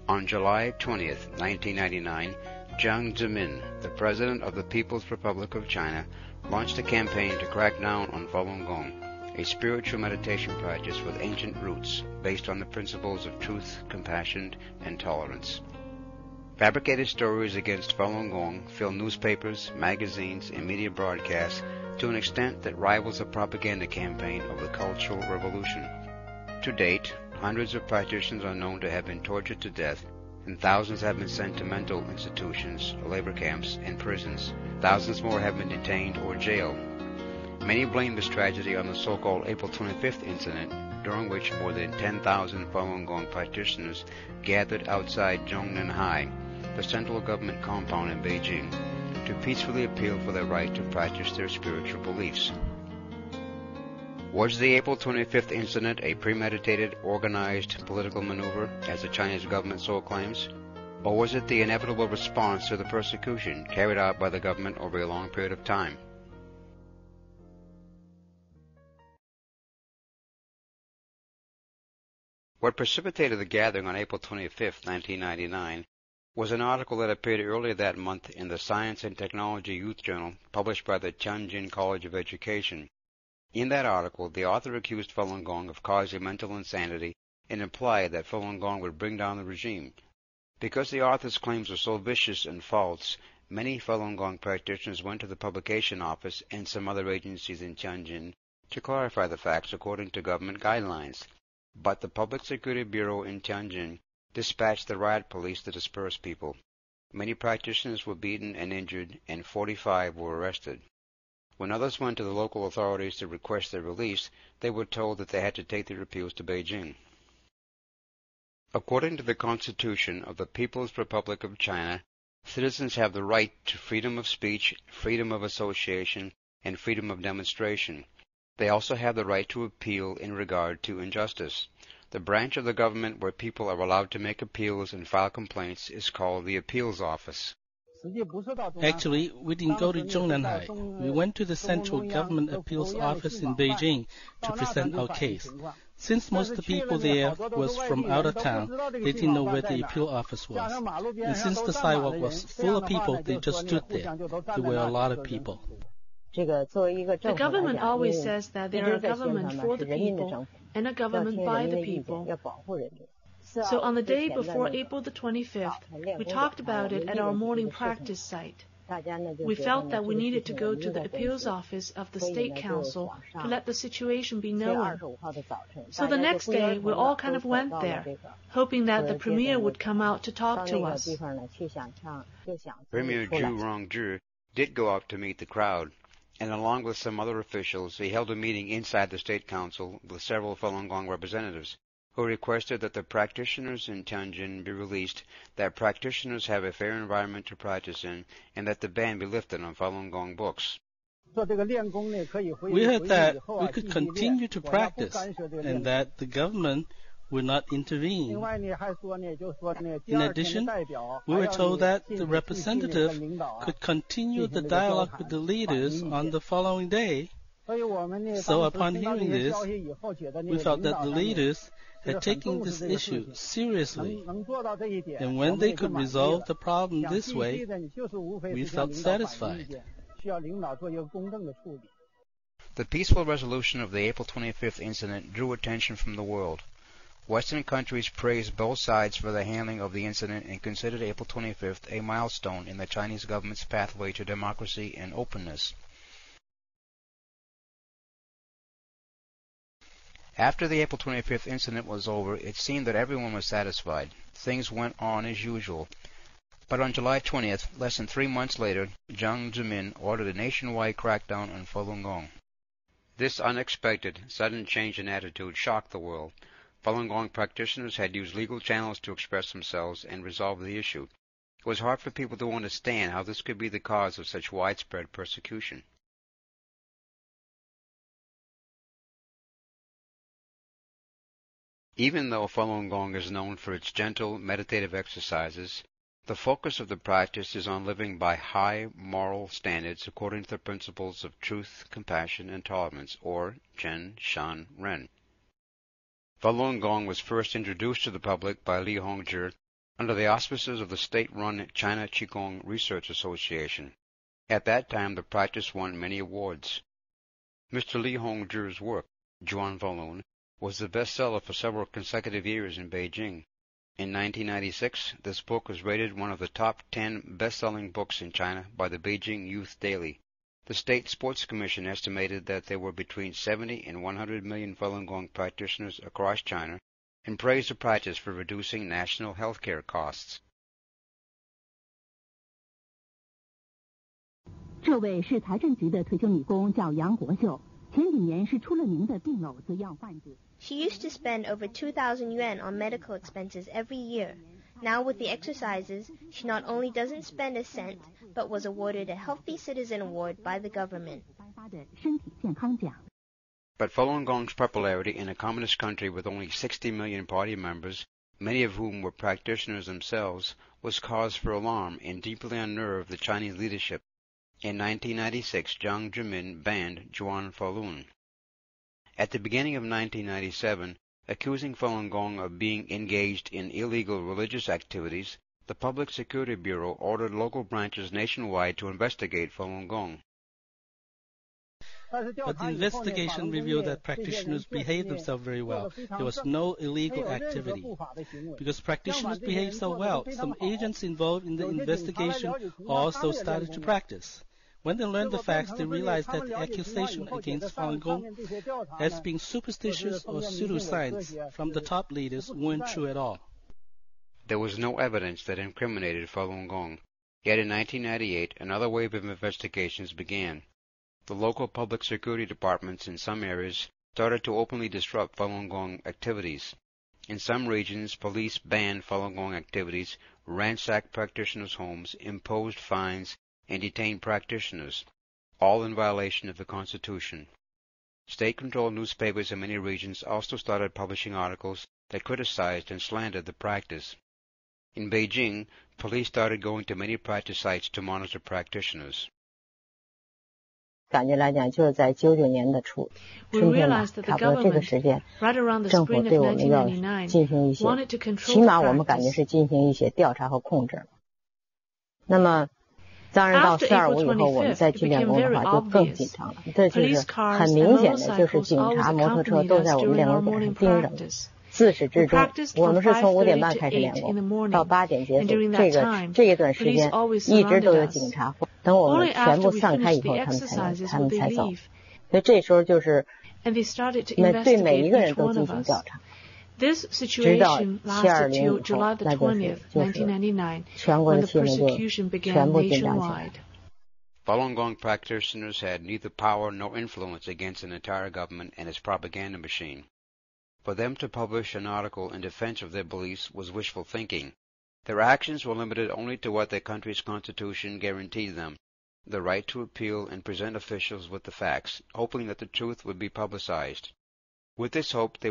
On July 20th, 1999, Jiang Zemin, the President of the People's Republic of China, launched a campaign to crack down on Falun Gong, a spiritual meditation practice with ancient roots based on the principles of truth, compassion, and tolerance. Fabricated stories against Falun Gong fill newspapers, magazines, and media broadcasts to an extent that rivals the propaganda campaign of the Cultural Revolution. To date, hundreds of practitioners are known to have been tortured to death, and thousands have been sent to mental institutions, labor camps, and prisons. Thousands more have been detained or jailed. Many blame this tragedy on the so-called April 25th incident, during which more than 10,000 Falun Gong practitioners gathered outside Zhongnanhai, the central government compound in Beijing, to peacefully appeal for their right to practice their spiritual beliefs. Was the April 25th incident a premeditated, organized political maneuver, as the Chinese government so claims? Or was it the inevitable response to the persecution carried out by the government over a long period of time? What precipitated the gathering on April 25, 1999, was an article that appeared earlier that month in the Science and Technology Youth Journal, published by the Tianjin College of Education. In that article, the author accused Falun Gong of causing mental insanity and implied that Falun Gong would bring down the regime. Because the author's claims were so vicious and false, many Falun Gong practitioners went to the publication office and some other agencies in Tianjin to clarify the facts according to government guidelines. But the Public Security Bureau in Tianjin dispatched the riot police to disperse people. Many practitioners were beaten and injured, and 45 were arrested. When others went to the local authorities to request their release, they were told that they had to take their appeals to Beijing. According to the Constitution of the People's Republic of China, citizens have the right to freedom of speech, freedom of association, and freedom of demonstration. They also have the right to appeal in regard to injustice. The branch of the government where people are allowed to make appeals and file complaints is called the Appeals Office. Actually, we didn't go to Zhongnanhai. We went to the Central Government Appeals Office in Beijing to present our case. Since most of the people there was from out of town, they didn't know where the appeal office was. And since the sidewalk was full of people, they just stood there. There were a lot of people. The government always says that they are a government for the people and a government by the people. So on the day before April the 25th, we talked about it at our morning practice site. We felt that we needed to go to the appeals office of the State Council to let the situation be known. So the next day, we all kind of went there, hoping that the Premier would come out to talk to us. Premier Zhu Rongzhi did go out to meet the crowd, and along with some other officials, he held a meeting inside the State Council with several Falun Gong representatives, who requested that the practitioners in Tianjin be released, that practitioners have a fair environment to practice in, and that the ban be lifted on Falun Gong books. We heard that we could continue to practice and that the government would not intervene. In addition, we were told that the representative could continue the dialogue with the leaders on the following day. So upon hearing this, we felt that the leaders had taken this issue seriously, and when they could resolve the problem this way, we felt satisfied. The peaceful resolution of the April 25th incident drew attention from the world. Western countries praised both sides for the handling of the incident and considered April 25th a milestone in the Chinese government's pathway to democracy and openness. After the April 25th incident was over, it seemed that everyone was satisfied. Things went on as usual. But on July 20th, less than 3 months later, Jiang Zemin ordered a nationwide crackdown on Falun Gong. This unexpected, sudden change in attitude shocked the world. Falun Gong practitioners had used legal channels to express themselves and resolve the issue. It was hard for people to understand how this could be the cause of such widespread persecution. Even though Falun Gong is known for its gentle, meditative exercises, the focus of the practice is on living by high moral standards according to the principles of truth, compassion, and tolerance, or Zhen, Shan, Ren. Falun Gong was first introduced to the public by Li Hongzhi under the auspices of the state-run China Qigong Research Association. At that time, the practice won many awards. Mr. Li Hongzhi's work, Zhuan Falun, was the bestseller for several consecutive years in Beijing. In 1996, this book was rated one of the top 10 best-selling books in China by the Beijing Youth Daily. The State Sports Commission estimated that there were between 70 and 100 million Falun Gong practitioners across China and praised the practice for reducing national health care costs. 这位是财政局的退休女工，叫杨国秀。前几年是出了名的病篓子药患者。 She used to spend over 2,000 yuan on medical expenses every year. Now with the exercises, she not only doesn't spend a cent, but was awarded a Healthy Citizen Award by the government. 发的身体健康奖。 But Falun Gong's popularity in a communist country with only 60 million party members, many of whom were practitioners themselves, was cause for alarm and deeply unnerved the Chinese leadership. In 1996, Jiang Zemin banned Zhuan Falun. At the beginning of 1997, accusing Falun Gong of being engaged in illegal religious activities, the Public Security Bureau ordered local branches nationwide to investigate Falun Gong. But the investigation revealed that practitioners behaved themselves very well. There was no illegal activity. Because practitioners behaved so well, some agents involved in the investigation also started to practice. When they learned the facts, they realized that the accusation against Falun Gong as being superstitious or pseudoscience from the top leaders weren't true at all. There was no evidence that incriminated Falun Gong. Yet in 1998, another wave of investigations began. The local public security departments in some areas started to openly disrupt Falun Gong activities. In some regions, police banned Falun Gong activities, ransacked practitioners' homes, imposed fines, and detained practitioners, all in violation of the Constitution. State-controlled newspapers in many regions also started publishing articles that criticized and slandered the practice. In Beijing, police started going to many practice sites to monitor practitioners. 感觉来讲，就是在99年的春天吧，差不多这个时间，政府对我们要进行一些，起码我们感觉是进行一些调查和控制。那么，当然到4.25以后，我们再去练功的话，就更紧张了。这就是很明显的，就是警察、摩托车都在我们练功点上盯着。自始至终，我们是从5点半开始练功，到8点结束。这一段时间一直都有警察。等我们全部散开以后，他们才走。所以这时候就是对每一个人都进行调查。直到7.20以后，那就是全国的气氛就全部紧张起来。Falun Gong practitioners had neither power nor influence against an entire government and its propaganda machine. For them to publish an article in defense of their beliefs was wishful thinking. Their actions were limited only to what their country's constitution guaranteed them, the right to appeal and present officials with the facts, hoping that the truth would be publicized. With this hope, they